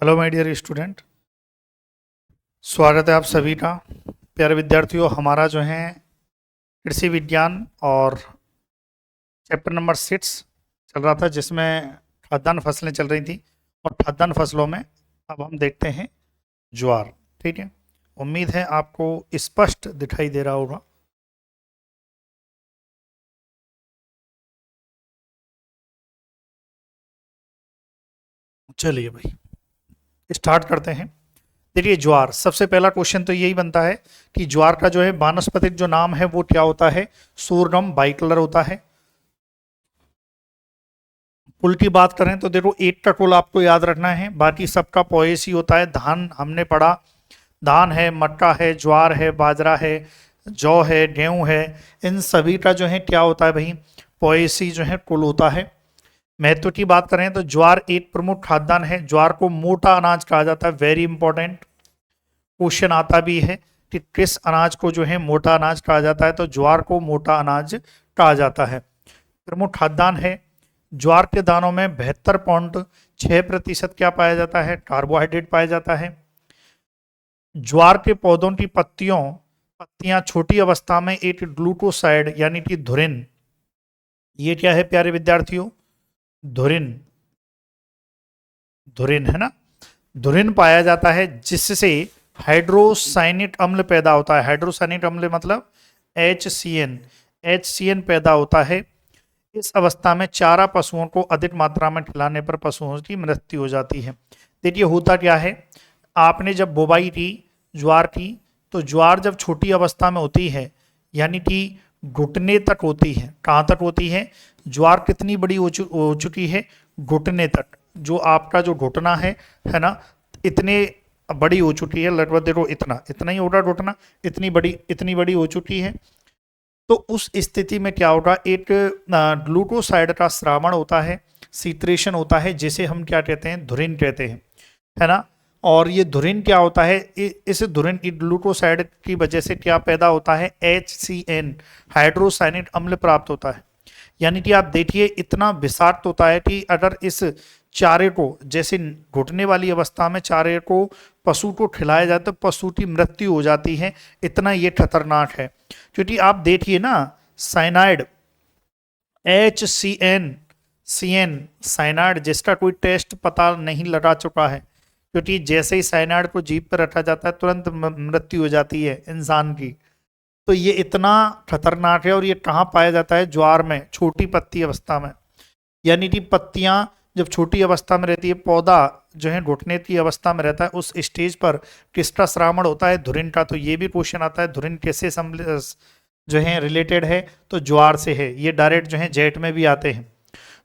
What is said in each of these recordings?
Hello my dear student, स्वागत है आप सभी का। प्यारे विद्यार्थियों, हमारा जो है कृषि विज्ञान और चैप्टर नंबर 6 चल रहा था, जिसमें खाद्यान्न फसलें चल रही थी। और खाद्यान्न फसलों में अब हम देखते हैं ज्वार। ठीक है, उम्मीद है आपको स्पष्ट दिखाई दे रहा होगा। चलिए भाई, स्टार्ट करते हैं। देखिए, ज्वार, सबसे पहला क्वेश्चन तो यही बनता है कि ज्वार का जो है वानस्पतिक जो नाम है वो क्या होता है। सोरगम बाइकलर होता है। कुल की बात करें तो देखो, एक का कुल आपको याद रखना है, बाकी सबका पोएसी होता है। धान हमने पढ़ा, धान है, मक्का है, ज्वार है, बाजरा है, जौ है, गेहूं है। इन सभी का जो है क्या होता है भाई, पोएसी जो है कुल होता है। महत्व की बात करें तो ज्वार एक प्रमुख खाद्यान्न है। ज्वार को मोटा अनाज कहा जाता है। वेरी इंपॉर्टेंट क्वेश्चन आता भी है कि किस अनाज को जो है मोटा अनाज कहा जाता है, तो ज्वार को मोटा अनाज कहा जाता है। प्रमुख खाद्यान्न है। ज्वार के दानों में 72.6% क्या पाया जाता है, कार्बोहाइड्रेट पाया जाता है। ज्वार के पौधों की पत्तियां छोटी अवस्था में एक ग्लूकोसाइड यानी कि धुरिन, ये क्या है प्यारे विद्यार्थियों, धुरिन, धुरिन है ना, धुरिन पाया जाता है, जिससे हाइड्रोसाइनिक अम्ल पैदा होता है। हाइड्रोसाइनिक अम्ल मतलब HCN, HCN पैदा होता है। इस अवस्था में चारा पशुओं को अधिक मात्रा में खिलाने पर पशुओं की मृत्यु हो जाती है। देखिए होता क्या है, आपने जब बुवाई की ज्वार की, तो ज्वार जब छोटी अवस्था में होती है, यानी कि घुटने तक होती है। कहाँ तक होती है, ज्वार कितनी बड़ी हो चुकी है, घुटने तक। जो आपका जो घुटना है ना, इतने बड़ी हो चुकी है। लगभग देखो इतना इतना ही होगा घुटना, इतनी बड़ी हो चुकी है। तो उस स्थिति में क्या होगा, एक ग्लूकोसाइड का श्रावण होता है, सीक्रेशन होता है, जिसे हम क्या कहते हैं, धुरिन कहते हैं, है ना। और ये धुरिन क्या होता है, इस धुरिन ग्लूकोसाइड की वजह से क्या पैदा होता है, HCN, हाइड्रोसाइनिक अम्ल प्राप्त होता है। यानी कि आप देखिए इतना विषाक्त होता है कि अगर इस चारे को, जैसे घुटने वाली अवस्था में चारे को पशु को खिलाया जाए तो पशु की मृत्यु हो जाती है। इतना ये खतरनाक है। क्योंकि आप देखिए ना, साइनाइड, HCN साइनाइड, जिसका कोई टेस्ट पता नहीं लगा चुका है, क्योंकि जैसे ही साइनाइड को जीभ पर रखा जाता है तुरंत मृत्यु हो जाती है इंसान की। तो ये इतना खतरनाक है। और ये कहाँ पाया जाता है, ज्वार में, छोटी पत्ती अवस्था में। यानी कि पत्तियां जब छोटी अवस्था में रहती है, पौधा जो है घुटने की अवस्था में रहता है, उस स्टेज पर किसका श्रावण होता है, धुरिन का। तो ये भी क्वेश्चन आता है, धुरिन कैसे जो है रिलेटेड है, तो ज्वार से है। ये डायरेक्ट जो है जेट में भी आते हैं।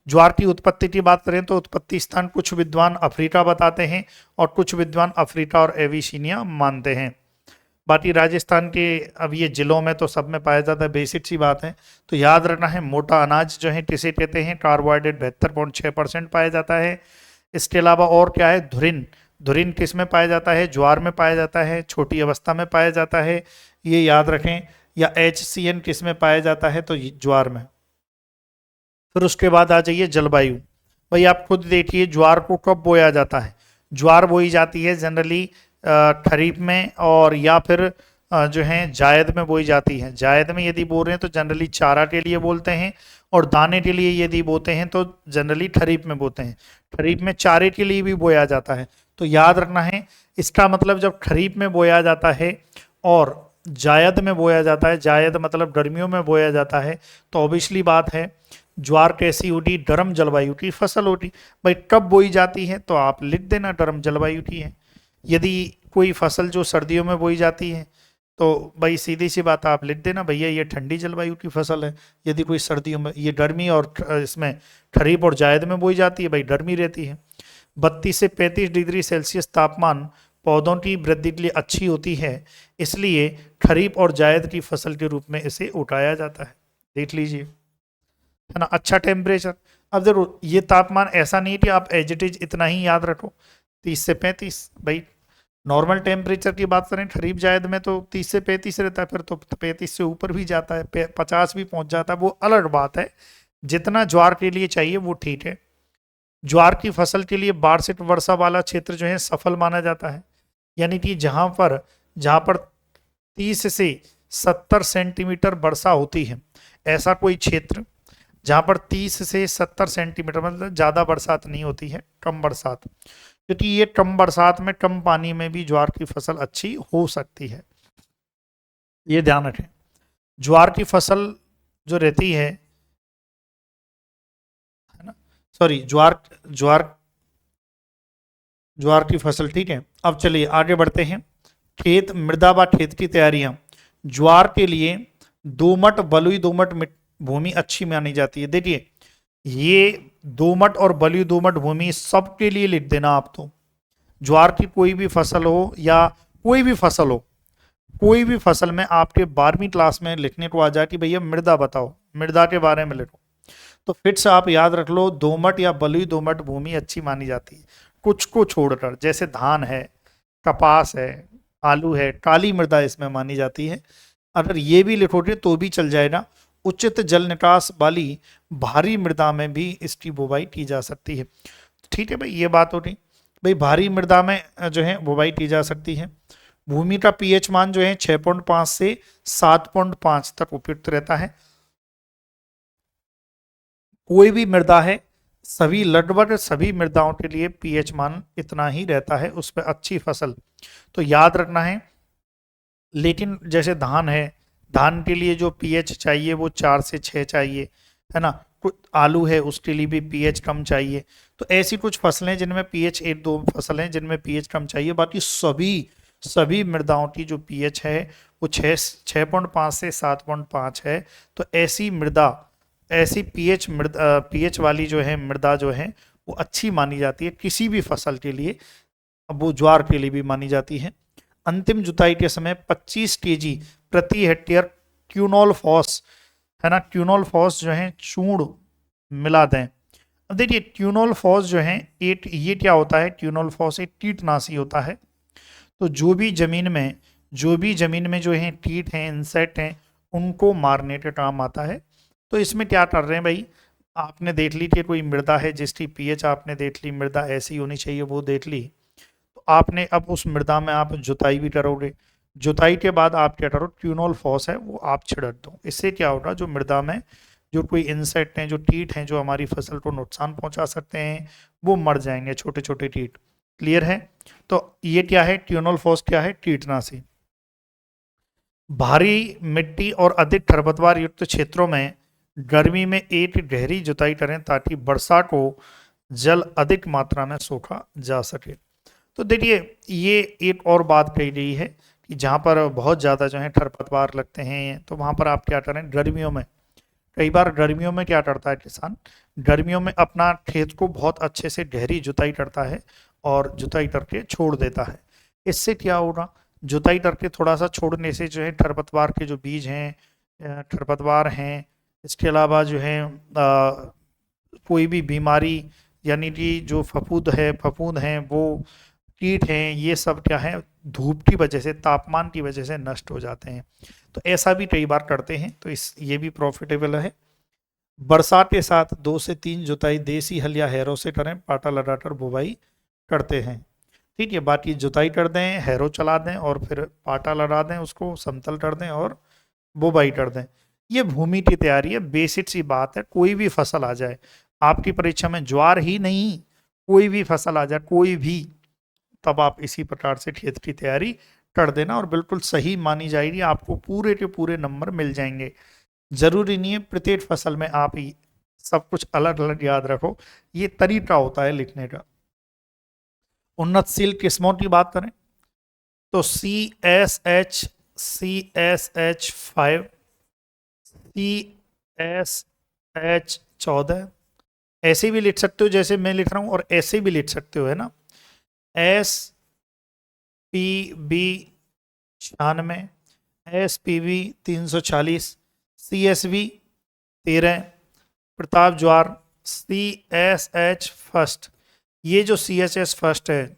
ज्वार की उत्पत्ति की बात करें तो उत्पत्ति स्थान कुछ विद्वान अफ्रीका बताते हैं और कुछ विद्वान अफ्रीका और एविसिनिया मानते हैं। बाकी राजस्थान के अब ये जिलों में तो सब में पाया जाता है, बेसिक सी बात है। तो याद रखना है, मोटा अनाज जो है किसे कहते हैं, कार्बोहाइड्रेट 72.6% पाया जाता है। इसके अलावा और क्या है, धुरिन, धुरिन किस में पाया जाता है, ज्वार में पाया जाता है, छोटी अवस्था में पाया जाता है, ये याद रखें। या HCN किस में पाया जाता है, तो ज्वार में। फिर उसके बाद आ जाइए जलवायु। भाई आप खुद देखिए, ज्वार को कब बोया जाता है। ज्वार बोई जाती है जनरली खरीफ में, और या फिर जो है जायद में बोई जाती है। जायद में यदि बो रहे हैं तो जनरली चारा के लिए बोलते हैं, और दाने के लिए यदि बोते हैं तो जनरली खरीफ में बोते हैं। खरीफ में चारे के लिए भी बोया जाता है। तो याद रखना है, इसका मतलब जब खरीफ में बोया जाता है और जायद में बोया जाता है, जायद मतलब गर्मियों में बोया जाता है, तो ऑब्वियसली बात है ज्वार कैसी होती, गर्म जलवायु की फसल होती। भाई कब बोई जाती है, तो आप लिख देना गर्म जलवायु की है। यदि कोई फसल जो सर्दियों में बोई जाती है, तो भाई सीधी सी बात आप लिख देना, भैया ये ठंडी जलवायु की फसल है। यदि कोई सर्दियों में, ये गर्मी और इसमें खरीफ और जायद में बोई जाती है, भाई गर्मी रहती है। 32 से 35 डिग्री सेल्सियस तापमान पौधों की वृद्धि के लिए अच्छी होती है, इसलिए खरीफ और जायद की फसल के रूप में इसे उठाया जाता है। देख लीजिए, है ना, अच्छा टेम्परेचर। अब देखो ये तापमान ऐसा नहीं कि आप एज इट इज इतना ही याद रखो, 30 से 35। भाई नॉर्मल टेम्परेचर की बात करें खरीफ जायद में तो 30 से 35 रहता है, फिर तो 35 से ऊपर भी जाता है, 50 भी पहुंच जाता है, वो अलग बात है। जितना ज्वार के लिए चाहिए वो ठीक है। ज्वार की फसल के लिए वार्षिक वर्षा वाला क्षेत्र जो है सफल माना जाता है, यानी कि जहां पर 30 से 70 सेंटीमीटर वर्षा होती है, ऐसा कोई क्षेत्र जहां पर 30 से 70 सेंटीमीटर, मतलब ज्यादा बरसात नहीं होती है, कम बरसात, क्योंकि ये कम बरसात में कम पानी में भी ज्वार की फसल अच्छी हो सकती है, ये ध्यान रखें। ज्वार की फसल जो रहती है ना, सॉरी, ज्वार ज्वार ज्वार की फसल, ठीक है। अब चलिए आगे बढ़ते हैं। खेत मृदा व खेत की तैयारियां। ज्वार के लिए दोमट, बलुई दोमट भूमि अच्छी मानी जाती है। देखिए, ये दोमट और बलुई दोमट भूमि सबके लिए लिख देना आप तो। ज्वार की कोई भी फसल हो या कोई भी फसल हो, कोई भी फसल में आपके 12वीं क्लास में लिखने को आ जाए कि भैया मृदा बताओ, मृदा के बारे में लिखो, तो फिर से आप याद रख लो दोमट या बलुई दोमट भूमि अच्छी मानी जाती है, कुछ को छोड़कर। जैसे धान है, कपास है, आलू है, काली मृदा इसमें मानी जाती है। अगर ये भी लिखोगे तो भी चल जाएगा। उचित जल निकास वाली भारी मृदा में भी इसकी बुवाई की जा सकती है। ठीक है भाई, ये बात हो गई भाई, भारी मृदा में जो है बुवाई की जा सकती है। भूमि का पीएच मान जो है 6.5 से 7.5 तक उपयुक्त रहता है। कोई भी मृदा है, सभी लगभग सभी मृदाओं के लिए पीएच मान इतना ही रहता है, उस पर अच्छी फसल तो याद रखना है। लेकिन जैसे धान है, धान के लिए जो पीएच चाहिए वो 4 से 6 चाहिए, है ना। कुछ आलू है, उसके लिए भी पीएच कम चाहिए। तो ऐसी कुछ फसलें जिनमें पीएच, एक दो फसलें जिनमें पीएच कम चाहिए, बाकी सभी सभी मृदाओं की जो पीएच है वो 6.5 से 7.5 है। तो ऐसी मृदा, ऐसी पीएच वाली जो है मृदा जो है वो अच्छी मानी जाती है किसी भी फसल के लिए। अब वो ज्वार के लिए भी मानी जाती है। अंतिम जुताई के समय 25 केजी प्रति हेक्टेयर क्यूनोल फॉस, है ना, क्यूनोल फॉस जो है चूर्ण मिला दें। अब देखिए क्यूनोल फॉस जो है ये क्या होता है, क्यूनोल फॉस एक कीटनाशी होता है। तो जो भी जमीन में जो है कीट हैं, इंसेक्ट हैं, उनको मारने के काम आता है। तो इसमें क्या कर रहे हैं भाई, आपने देख ली कि कोई मृदा है जिसकी पीएच आपने देख ली, मृदा ऐसी होनी चाहिए वो देख ली, तो आपने अब उस मृदा में आप जुताई भी करोगे। जुताई के बाद आप क्या करो, क्यूनोल फॉस है वो आप छिड़क दो। इससे क्या होगा, जो मृदा में जो कोई इंसेक्ट हैं, जो कीट हैं, जो हमारी फसल को नुकसान पहुंचा सकते हैं, वो मर जाएंगे, छोटे छोटे कीट। क्लियर है। तो ये क्या है, क्यूनोल फॉस क्या है, कीटनाशी। भारी मिट्टी और अधिक खरपतवार युक्त क्षेत्रों में गर्मी में एक गहरी जुताई करें ताकि वर्षा को जल अधिक मात्रा में सोखा जा सके। तो देखिए ये एक और बात कही गई है कि जहाँ पर बहुत ज़्यादा जो है खरपतवार लगते हैं, तो वहाँ पर आप क्या करें, गर्मियों में, कई बार गर्मियों में क्या करता है किसान, गर्मियों में अपना खेत को बहुत अच्छे से गहरी जुताई करता है और जुताई करके छोड़ देता है। इससे क्या होगा, जुताई करके थोड़ा सा छोड़ने से जो है खरपतवार के जो बीज हैं, खरपतवार हैं, इसके अलावा जो है कोई भी बीमारी, यानी कि जो फफूंद हैं, वो कीट हैं, ये सब क्या है, धूप की वजह से, तापमान की वजह से नष्ट हो जाते हैं। तो ऐसा भी कई बार करते हैं, तो ये भी प्रॉफिटेबल है। बरसात के साथ 2 से 3 जुताई देसी हल या हैरों से करें, पाटा लगाकर बुवाई करते हैं। ठीक है, बाकी जुताई कर दें, हैरो चला दें और फिर पाटा लगा दें, उसको समतल कर दें और बुवाई कर दें। ये भूमि की तैयारी है, बेसिक सी बात है। कोई भी फसल आ जाए आपकी परीक्षा में, ज्वार ही नहीं, कोई भी फसल आ जाए, कोई भी, तब आप इसी प्रकार से खेत की तैयारी कर देना और बिल्कुल सही मानी जाएगी, आपको पूरे के पूरे नंबर मिल जाएंगे। जरूरी नहीं है प्रत्येक फसल में आप सब कुछ अलग अलग याद रखो, ये तरीका होता है लिखने का। उन्नतशील किस्मों की बात करें तो CSH 5, CSH 14, ऐसे भी लिख सकते हो जैसे मैं लिख रहा हूं, और ऐसे भी लिख सकते हो, है ना। SPB 96, SPB 340, CSV 13, प्रताप ज्वार, CSH फर्स्ट। ये जो CSH फर्स्ट है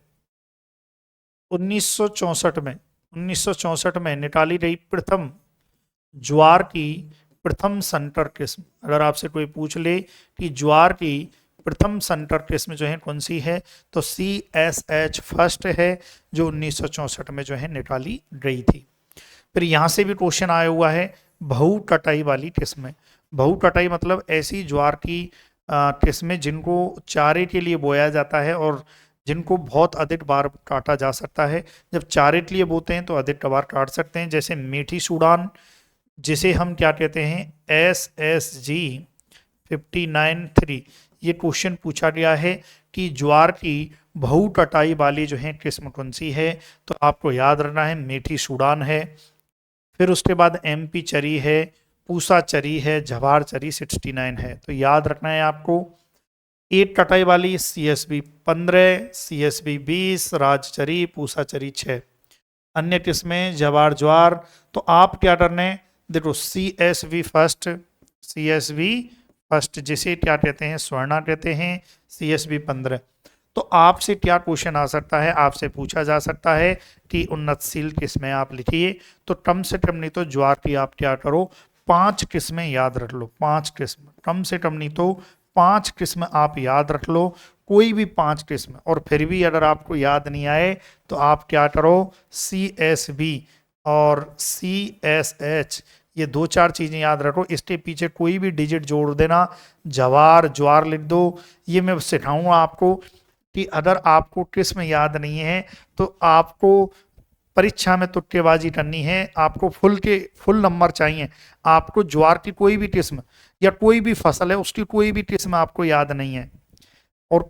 1964 में निकाली गई प्रथम ज्वार की प्रथम संकर किस्म। अगर आपसे कोई पूछ ले कि ज्वार की प्रथम संकर किस्म जो है कौन सी है, तो CSH फर्स्ट है, जो 1964 में जो है निकाली गई थी। फिर यहाँ से भी क्वेश्चन आया हुआ है बहु कटाई वाली किस्में। बहु कटाई मतलब ऐसी ज्वार की किस्में जिनको चारे के लिए बोया जाता है और जिनको बहुत अधिक बार काटा जा सकता है। जब चारे के लिए बोते हैं तो अधिक बार काट सकते हैं, जैसे मीठी सूडान, जिसे हम क्या कहते हैं SSG 59-3। ये क्वेश्चन पूछा गया है कि ज्वार की बहु कटाई वाली जो है किस्म कौन सी है, तो आपको याद रखना है मीठी सूडान है। फिर उसके बाद MP चरी है, पूसा चरी है, जवार चरी 69 है। तो याद रखना है आपको एक कटाई वाली CSB 15, CSB 20, राजचरी, पूसा चरी 6, अन्य किस्में जवार ज्वार। तो आप क्या करने, देखो CSB फर्स्ट जिसे क्या कहते हैं स्वर्णा कहते हैं, CSB 15। तो आपसे क्या क्वेश्चन आ सकता है, आपसे पूछा जा सकता है कि उन्नतशील किस्में आप लिखिए। तो कम से कम नहीं तो ज्वार की आप क्या करो 5 किस्में याद रख लो, 5 किस्म, कम से कम नहीं तो 5 किस्म आप याद रख लो, कोई भी 5 किस्म। और फिर भी अगर आपको याद नहीं आए तो आप क्या करो CSB और CSH ये 2-4 चीजें याद रखो, इसके पीछे कोई भी डिजिट जोड़ देना, जवार ज्वार लिख दो। ये मैं सिखाऊंगा आपको कि अगर आपको किस्म याद नहीं है तो आपको परीक्षा में तुक्केबाजी करनी है, आपको फुल नंबर चाहिए। आपको ज्वार की कोई भी किस्म या कोई भी फसल है उसकी कोई भी किस्म आपको याद नहीं है और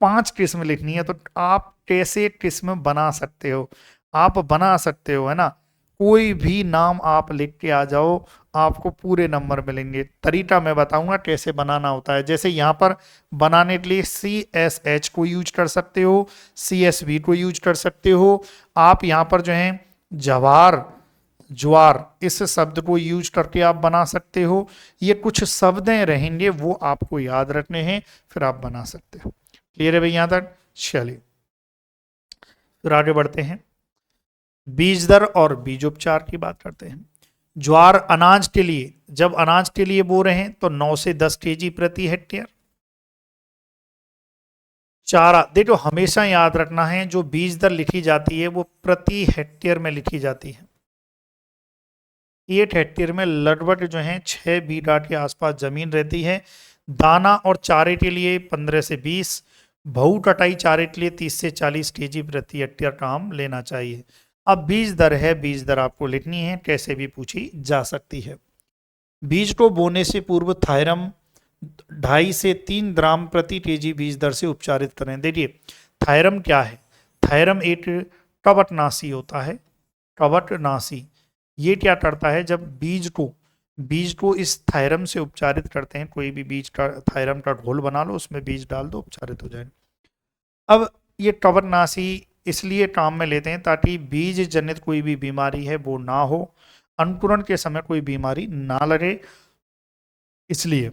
5 किस्म लिखनी है, तो आप कैसे किस्म बना सकते हो, आप बना सकते हो, है ना। कोई भी नाम आप लिख के आ जाओ, आपको पूरे नंबर मिलेंगे। तरीका मैं बताऊंगा कैसे बनाना होता है। जैसे यहाँ पर बनाने के लिए CSH को यूज कर सकते हो, CSB को यूज कर सकते हो। आप यहाँ पर जो है जवार ज्वार इस शब्द को यूज करके आप बना सकते हो। ये कुछ शब्दें रहेंगे वो आपको याद रखने हैं, फिर आप बना सकते हो। क्लियर है भाई यहाँ तक? चलिए फिर आगे बढ़ते हैं, बीज दर और बीजोपचार की बात करते हैं। ज्वार अनाज के लिए, जब अनाज के लिए बो रहे हैं तो 9 से 10 kg प्रति हेक्टेयर। चारा देखो हमेशा याद रखना है, जो बीज दर लिखी जाती है वो प्रति हेक्टेयर में लिखी जाती है। 8 हेक्टेयर में लगभग जो है 6 बीघा के आसपास जमीन रहती है। दाना और चारे के लिए 15 से 20, बहु कटाई चारे के लिए 30 से 40 kg प्रति हेक्टेयर काम लेना चाहिए। अब बीज दर है, बीज दर आपको लिखनी है, कैसे भी पूछी जा सकती है। बीज को बोने से पूर्व थायरम 2.5 से 3 ग्राम प्रति kg बीज दर से उपचारित करें। देखिए थायरम क्या है, थायरम एक कवकनाशी होता है, कवकनाशी। ये क्या करता है, जब बीज को इस थायरम से उपचारित करते हैं, कोई भी बीज का थायरम का घोल बना लो, उसमें बीज डाल दो, उपचारित हो जाएगा। अब ये कवकनाशी इसलिए काम में लेते हैं ताकि बीज जनित कोई भी बीमारी है वो ना हो, अंकुरण के समय कोई बीमारी ना लगे। इसलिए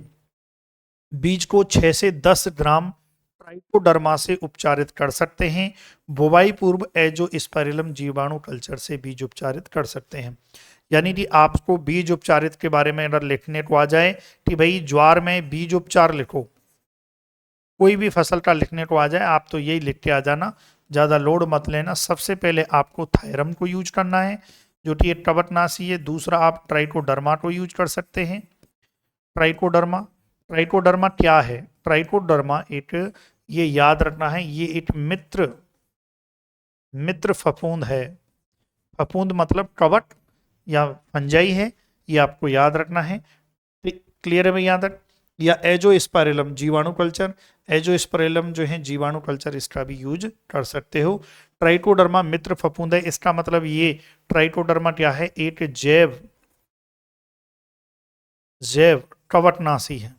बीज को 6 से 10 ग्राम ट्राइकोडर्मा से उपचारित कर सकते हैं। बुवाई पूर्व एजोस्पेरिलम जीवाणु कल्चर से बीज उपचारित कर सकते हैं। यानी कि आपको बीज उपचारित के बारे में अगर लिखने को आ जाए कि भाई ज्वार में बीज उपचार लिखो, कोई भी फसल का लिखने को आ जाए, आप तो यही लिख के आ जाना, ज़्यादा लोड मत लेना। सबसे पहले आपको थायरम को यूज करना है जो कि एक कवकनाशी है। दूसरा आप ट्राइकोडर्मा को यूज कर सकते हैं। ट्राइकोडर्मा, ट्राइकोडर्मा क्या है, ट्राइकोडर्मा एक, ये याद रखना है, ये एक मित्र फफूंद है। फफूंद मतलब कवक या फंजाई है, ये आपको याद रखना है। क्लियर है भाई यहाँ तक? या एजोस्पेरिलम जीवाणु कल्चर, एजोस्पेरिलम जो है जीवाणु कल्चर, इसका भी यूज कर सकते हो। ट्राइकोडर्मा मित्र फफूंद है, इसका मतलब ये ट्राइकोडर्मा क्या है, एक जैव कवकनाशी है।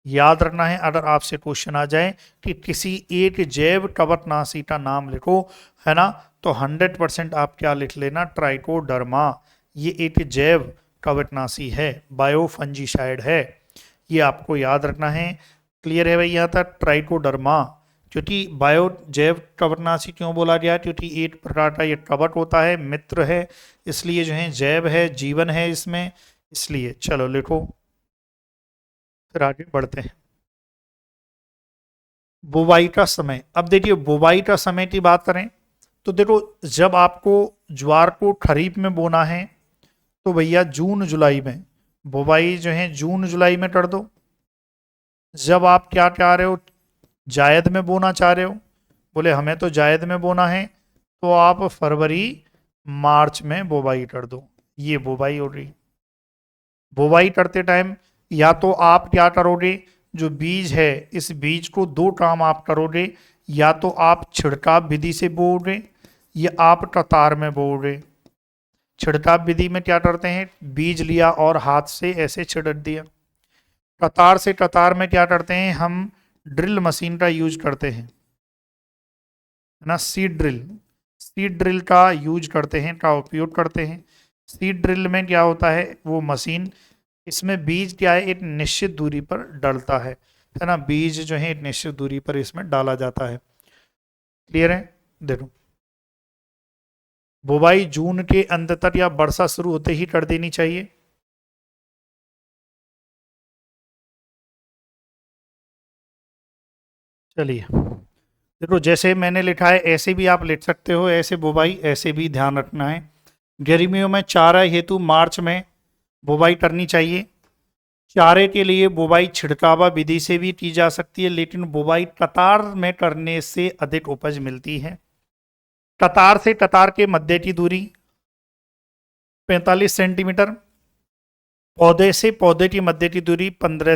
याद रखना है, अगर आपसे क्वेश्चन आ जाए कि किसी एक जैव कवकनाशी का नाम लिखो, है ना, तो 100% आप क्या लिख लेना, ट्राइकोडर्मा। ये एक जैव कवकनाशी है, बायोफंजीसाइड है, ये आपको याद रखना है। क्लियर है भाई यहाँ तक? ट्राइकोडर्मा, क्योंकि बायो जैव कवकनाशी क्यों बोला गया, क्योंकि एक प्रकार का ये कवक होता है, मित्र है, इसलिए जो है जैव है, जीवन है इसमें, इसलिए। चलो लिखो। फिर आगे बढ़ते हैं। बुवाई का समय, अब देखिए बुवाई का समय की बात करें तो देखो, जब आपको ज्वार को खरीफ में बोना है तो भैया जून जुलाई में, बुवाई जो है जून जुलाई में कर दो। जब आप क्या चाह रहे हो, जायद में बोना चाह रहे हो, बोले हमें तो जायद में बोना है, तो आप फरवरी मार्च में बुवाई कर दो। ये बुवाई हो रही। बुवाई करते टाइम या तो आप क्या करोगे, जो बीज है इस बीज को दो काम आप करोगे, या तो आप छिड़काव विधि से बोओगे या आप कतार में बोओगे। छिड़काव विधि में क्या करते हैं, बीज लिया और हाथ से ऐसे छिड़क दिया। कतार से कतार में क्या करते हैं, हम ड्रिल मशीन का यूज करते हैं, है ना, सीड ड्रिल। सीड ड्रिल का यूज करते हैं, का उपयोग करते हैं। सीड ड्रिल में क्या होता है, वो मशीन, इसमें बीज क्या है एक निश्चित दूरी पर डलता है ना, बीज जो है एक निश्चित दूरी पर इसमें डाला जाता है। क्लियर है। देखो, बुवाई जून के अंत तक या वर्षा शुरू होते ही कर देनी चाहिए। चलिए, देखो जैसे मैंने लिखा है ऐसे भी आप लिख सकते हो, ऐसे बुवाई, ऐसे भी ध्यान रखना है। गर्मियों में चारा हेतु मार्च में बुवाई करनी चाहिए। चारे के लिए बुवाई छिड़कावा विधि से भी की जा सकती है, लेकिन बुवाई कतार में करने से अधिक उपज मिलती है। कतार से कतार के मध्य की दूरी 45 सेंटीमीटर, पौधे से पौधे की मध्य की दूरी 12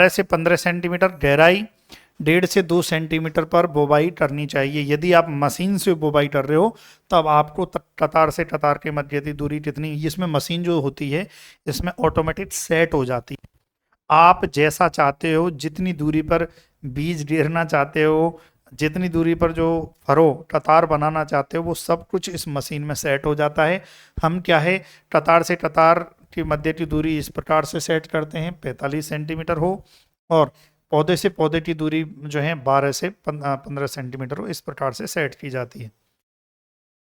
से 15 सेंटीमीटर, गहराई 1.5 से 2 सेंटीमीटर पर बुवाई करनी चाहिए। यदि आप मशीन से बुवाई कर रहे हो तब आपको कतार से कतार के मध्य की दूरी कितनी, इसमें मशीन जो होती है इसमें ऑटोमेटिक सेट हो जाती है। आप जैसा चाहते हो, जितनी दूरी पर बीज गिरना चाहते हो, जितनी दूरी पर जो फरो कतार बनाना चाहते हो, वो सब कुछ इस मशीन में सेट हो जाता है। हम क्या है, कतार से कतार की मध्य की दूरी इस प्रकार से सेट करते हैं 45 सेंटीमीटर हो, और पौधे से पौधे की दूरी जो है 12 से 15 सेंटीमीटर हो, इस प्रकार से सेट की जाती है।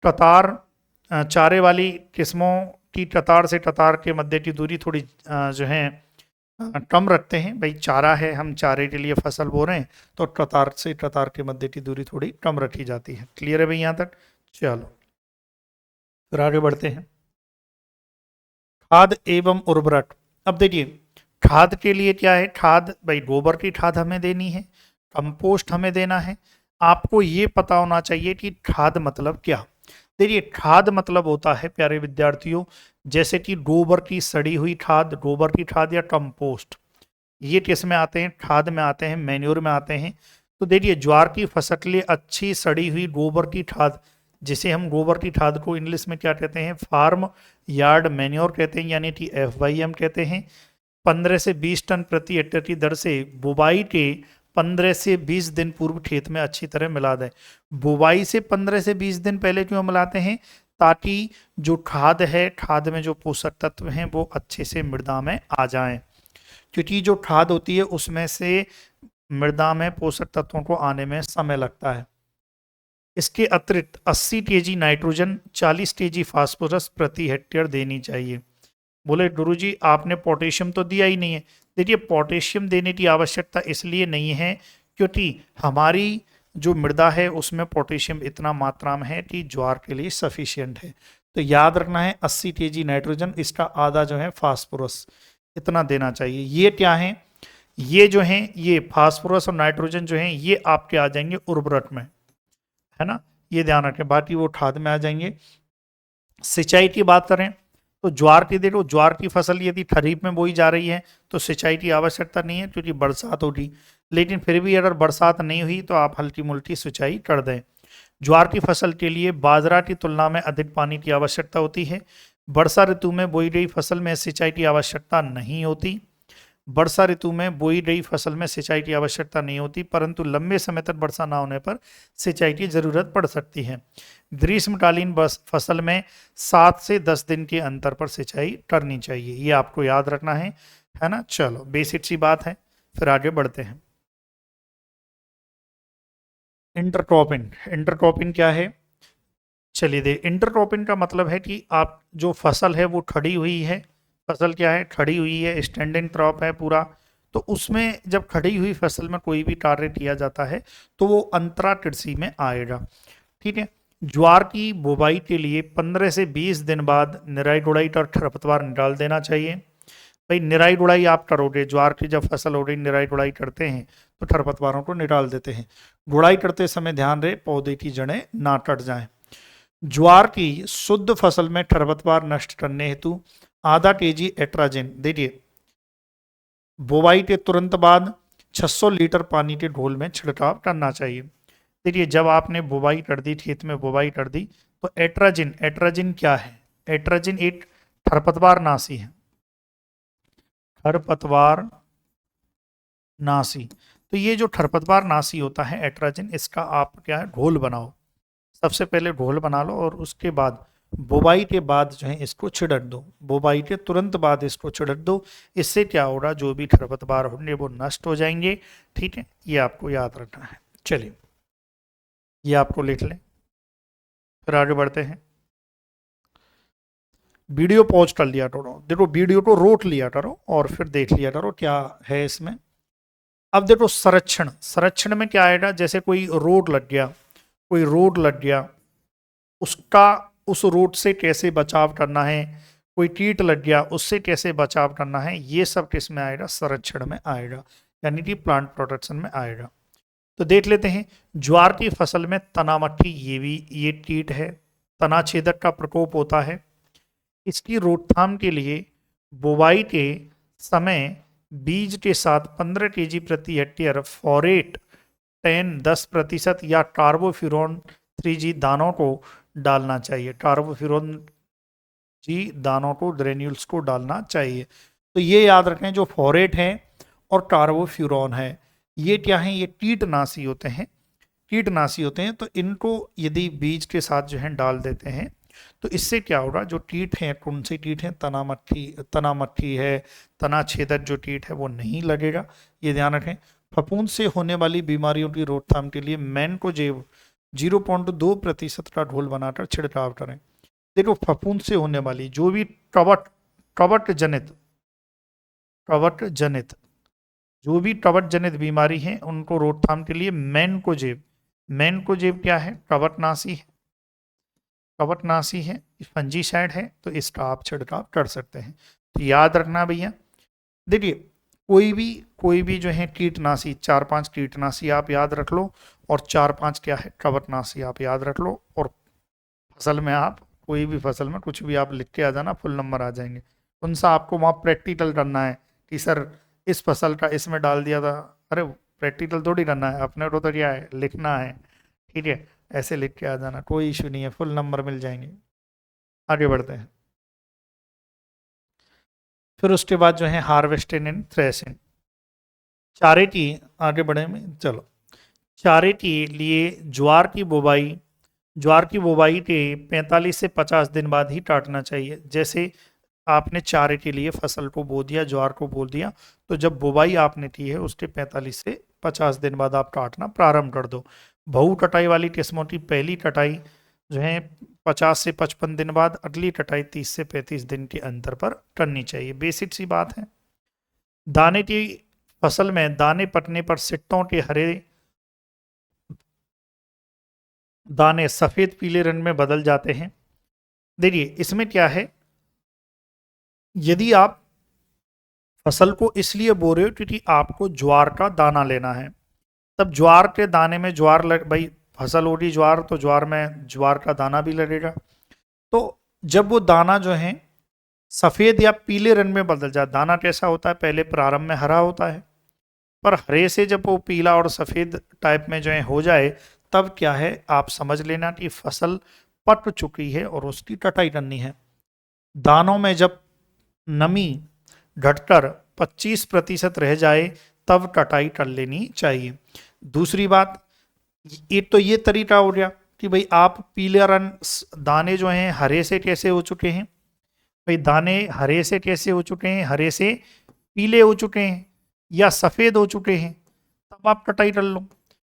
कतार, चारे वाली किस्मों की कतार से कतार के मध्य की दूरी थोड़ी जो है कम रखते हैं। भाई चारा है, हम चारे के लिए फसल बो रहे हैं, तो कतार से कतार के मध्य की दूरी थोड़ी कम रखी जाती है। क्लियर है भाई यहाँ तक। चलो, फिर आगे बढ़ते हैं। खाद एवं उर्वरक, अब देखिए खाद के लिए क्या है, खाद भाई गोबर की खाद हमें देनी है, कंपोस्ट हमें देना है। आपको ये पता होना चाहिए कि खाद मतलब क्या। देखिए खाद मतलब होता है प्यारे विद्यार्थियों, जैसे कि गोबर की सड़ी हुई खाद, गोबर की खाद या कंपोस्ट, ये किस में आते हैं, खाद में आते हैं, मैन्योर में आते हैं। तो देखिए ज्वार की फसल के लिए अच्छी सड़ी हुई गोबर की खाद, जिसे हम गोबर की खाद को इंग्लिश में क्या कहते हैं, फार्म यार्ड मैन्योर कहते हैं, यानी कि FYM कहते हैं। 15 से 20 टन प्रति हेक्टेयर की दर से बुवाई के 15 से 20 दिन पूर्व खेत में अच्छी तरह मिला दें। बुवाई से 15 से 20 दिन पहले क्यों मिलाते हैं, ताकि जो खाद है, खाद में जो पोषक तत्व हैं वो अच्छे से मृदा में आ जाएं, क्योंकि जो खाद होती है उसमें से मृदा में पोषक तत्वों को आने में समय लगता है। इसके अतिरिक्त 80 केजी नाइट्रोजन, 40 केजी फास्फोरस प्रति हेक्टेयर देनी चाहिए। बोले गुरुजी आपने पोटेशियम तो दिया ही नहीं है। देखिए पोटेशियम देने की आवश्यकता इसलिए नहीं है क्योंकि हमारी जो मृदा है उसमें पोटेशियम इतना मात्रा में है कि ज्वार के लिए सफिशियंट है। तो याद रखना है 80 केजी नाइट्रोजन, इसका आधा जो है फास्फोरस, इतना देना चाहिए। ये क्या है, ये जो है ये फास्फोरस और नाइट्रोजन जो है ये आपके आ जाएंगे उर्वरक में, है ना, ये ध्यान रखें, बाकी वो खाद में आ जाएंगे। सिंचाई की बात करें तो ज्वार की, देखो ज्वार की फसल यदि खरीफ में बोई जा रही है तो सिंचाई की आवश्यकता नहीं है क्योंकि बरसात होगी, लेकिन फिर भी अगर बरसात नहीं हुई तो आप हल्की मुल्की सिंचाई कर दें। ज्वार की फसल के लिए बाजरा की तुलना में अधिक पानी की आवश्यकता होती है। वर्षा ऋतु में बोई गई फसल में सिंचाई की आवश्यकता नहीं होती। वर्षा ऋतु में बोई गई फसल में सिंचाई की आवश्यकता नहीं होती, परंतु लंबे समय तक वर्षा न होने पर सिंचाई की जरूरत पड़ सकती है। ग्रीष्मकालीन फसल में 7 से 10 दिन के अंतर पर सिंचाई करनी चाहिए, ये आपको याद रखना है ना। चलो बेसिक सी बात है, फिर आगे बढ़ते हैं। इंटरक्रॉपिंग, इंटरक्रॉपिंग क्या है, चलिए इंटरक्रॉपिंग का मतलब है कि आप जो फसल है वो खड़ी हुई है, फसल क्या है, खड़ी हुई है, स्टैंडिंग क्रॉप है पूरा, तो उसमें जब खड़ी हुई फसल में कोई भी कार्य किया जाता है तो वो अंतरा कृषि में आएगा। ठीक है। ज्वार की बुवाई के लिए 15 से 20 दिन बाद निराई गुड़ाई और खरपतवार निकाल देना चाहिए। भाई निराई गुड़ाई आप करोगे, ज्वार की जब फसल हो रही निराई गुड़ाई करते हैं तो खरपतवारों को निकाल देते हैं। गुड़ाई करते समय ध्यान रहे पौधे की जड़ें ना कट जाएं। ज्वार की शुद्ध फसल में खरपतवार नष्ट करने हेतु आधा केजी एट्राजिन देखिए, बुवाई के तुरंत बाद 600 लीटर पानी के घोल में छिड़काव करना चाहिए। देखिए जब आपने बुवाई कर दी, खेत में बुवाई कर दी, तो एट्राजिन, एट्राजिन क्या है, एट्राजिन एक खरपतवार नाशी है, खरपतवार नाशी। तो ये जो खरपतवार नाशी होता है एट्राजिन, इसका आप क्या है घोल बनाओ, सबसे पहले घोल बना लो और उसके बाद बुवाई के बाद जो है इसको छिड़क दो, बुवाई के तुरंत बाद इसको छिड़क दो। इससे क्या होगा, जो भी खरपतवार होंगे वो नष्ट हो जाएंगे। ठीक है, ये आपको याद रखना है। चलिए ये आपको लिख लें, फिर आगे बढ़ते हैं। वीडियो पॉज कर लिया करो, देखो वीडियो को रोक लिया करो और फिर देख लिया करो क्या है इसमें। अब देखो संरक्षण, संरक्षण में क्या आएगा, जैसे कोई रोड लग गया, कोई रोड लग गया, उसका उस रोड से कैसे बचाव करना है, कोई कीट लग गया उससे कैसे बचाव करना है, ये सब किस में आएगा, संरक्षण में आएगा, यानी कि प्लांट प्रोटेक्शन में आएगा। तो देख लेते हैं। ज्वार की फसल में तना मक्खी, ये कीट है, तना छेदक का प्रकोप होता है। इसकी रोकथाम के लिए बुवाई के समय बीज के साथ 15 केजी प्रति हेक्टेयर फॉरेट 10% या कार्बोफ्यूरॉन 3G दानों को डालना चाहिए, कार्बोफ्यूरॉन जी दानों को, ग्रेन्यूल्स को डालना चाहिए। तो ये याद रखें, जो फॉरेट है और कार्बोफ्यूरॉन है ये क्या है, ये कीटनाशी होते हैं, कीटनाशी होते हैं। तो इनको यदि बीज के साथ जो है डाल देते हैं तो इससे क्या होगा, जो कीट हैं, कौन से कीट हैं, तना मक्खी है, तना छेदक जो कीट है वो नहीं लगेगा, ये ध्यान रखें। फफूंद से होने वाली बीमारियों की रोकथाम के लिए मैनकोजेब 0.2% का घोल बनाकर छिड़काव करें। देखो फफूंद से होने वाली जो भी कवट कवट जनित कवट जनित जो भी कवट जनित बीमारी है उनको रोकथाम के लिए मैनकोजेब, मैनकोजेब क्या है, कवटनाशी है, कवटनाशी है, फंजीसाइड है, तो इसका आप छिड़काव कर सकते हैं। तो याद रखना भैया, देखिए कोई भी जो है कीटनाशी, 4-5 कीटनाशी आप याद रख लो, और 4-5 क्या है कवटनाशी आप याद रख लो, और फसल में आप कोई भी फसल में कुछ भी आप लिख के आ जाना, फुल नंबर आ जाएंगे। कौन सा आपको वहाँ प्रैक्टिकल करना है कि सर इस फसल का इसमें डाल दिया था, अरे प्रैक्टिकल थोड़ी करना है, अपने को तो क्या है लिखना है। ठीक है, ऐसे लिख के आ जाना, कोई इशू नहीं है, फुल नंबर मिल जाएंगे। आगे बढ़ते हैं। फिर उसके बाद जो है हार्वेस्टिंग एंड थ्रेशिंग, चारे की, आगे बढ़े में चलो, चारे के लिए ज्वार की बुवाई के 45 से 50 दिन बाद ही काटना चाहिए। जैसे आपने चारे के लिए फसल को बो दिया, ज्वार को बो दिया, तो जब बुवाई आपने की है उसके 45 से 50 दिन बाद आप काटना प्रारंभ कर दो। बहु कटाई वाली किस्मों की पहली कटाई जो है 50 से 55 दिन बाद, अगली कटाई 30 से 35 दिन के अंतर पर करनी चाहिए, बेसिक सी बात है। दाने की फसल में दाने पकने पर सिट्टों के हरे दाने सफेद पीले रंग में बदल जाते हैं। देखिए इसमें क्या है, यदि आप फसल को इसलिए बो रहे हो क्योंकि आपको ज्वार का दाना लेना है, तब ज्वार के दाने में भाई फसल हो रही ज्वार, तो ज्वार में ज्वार का दाना भी लगेगा। तो जब वो दाना जो है सफेद या पीले रंग में बदल जाए, दाना कैसा होता है, पहले प्रारंभ में हरा होता है, पर हरे से जब वो पीला और सफेद टाइप में जो है हो जाए, तब क्या है आप समझ लेना कि फसल पक चुकी है और उसकी कटाई करनी है। दानों में जब नमी घटकर 25% रह जाए तब कटाई कर लेनी चाहिए। दूसरी बात, एक तो ये तरीका हो गया कि भाई आप पीले रंग, दाने जो हैं हरे से कैसे हो चुके हैं, भाई दाने हरे से कैसे हो चुके हैं, हरे से पीले हो चुके हैं या सफेद हो चुके हैं, तब आप कटाई कर लो।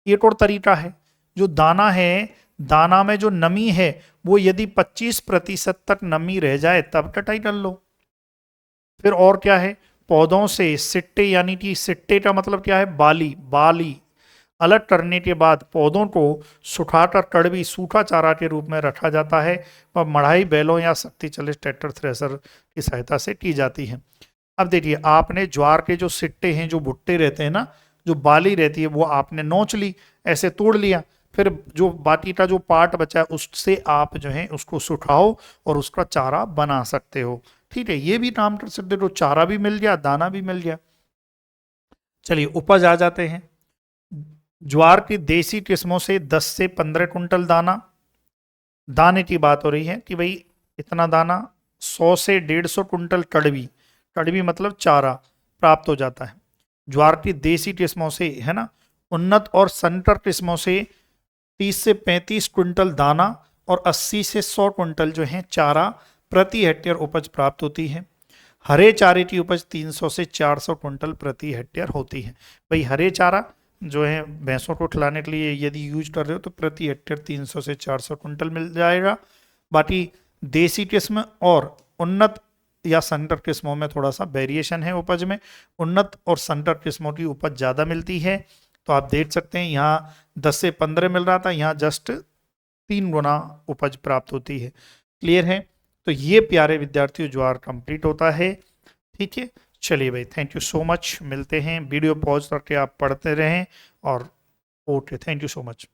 एक और तरीका है, जो दाना है, दाना में जो नमी है वो यदि 25% तक नमी रह जाए तब कटाई कर लो। फिर और क्या है, पौधों से सिट्टे, यानी कि सिट्टे का मतलब क्या है, बाली, बाली अलग करने के बाद पौधों को सुखाकर कड़वी सूखा चारा के रूप में रखा जाता है और मढ़ाई बैलों या शक्ति चलित ट्रैक्टर थ्रेसर की सहायता से की जाती है। अब देखिए, आपने ज्वार के जो सिट्टे हैं, जो भुट्टे रहते हैं ना, जो बाली रहती है, वो आपने नोच ली, ऐसे तोड़ लिया, फिर जो बाकी का जो पार्ट बचा है उससे आप जो है उसको सुखाओ और उसका चारा बना सकते हो। ठीक है, ये भी काम कर सकते हो, चारा भी मिल गया, दाना भी मिल गया। चलिए उपज आ जाते हैं। ज्वार की देसी किस्मों से 10 से 15 कुंटल दाना, दाने की बात हो रही है कि भाई इतना दाना, 100 से 150 कुंटल कड़वी, कड़वी मतलब चारा प्राप्त हो जाता है। ज्वार की देसी किस्मों से, है ना, उन्नत और संकर किस्मों से 30 से 35 कुंटल दाना और 80 से 100 कुंटल जो है चारा प्रति हेक्टेयर उपज प्राप्त होती है। हरे चारे की उपज 300 से 400 कुंटल प्रति हेक्टेयर होती है। भाई हरे चारा जो है भैंसों को खिलाने के लिए यदि यूज कर रहे हो तो प्रति हेक्टेयर 300 से 400 कुंटल मिल जाएगा। बाकी देसी किस्म और उन्नत या संकर किस्मों में थोड़ा सा वेरिएशन है उपज में, उन्नत और संकर किस्मों की उपज ज़्यादा मिलती है। तो आप देख सकते हैं यहाँ 10 से 15 मिल रहा था, यहाँ जस्ट 3 गुना उपज प्राप्त होती है। क्लियर है? तो ये प्यारे विद्यार्थियों ज्वार कंप्लीट होता है। ठीक है, चलिए भाई, थैंक यू सो मच, मिलते हैं। वीडियो पॉज करके आप पढ़ते रहें और okay, thank you so much.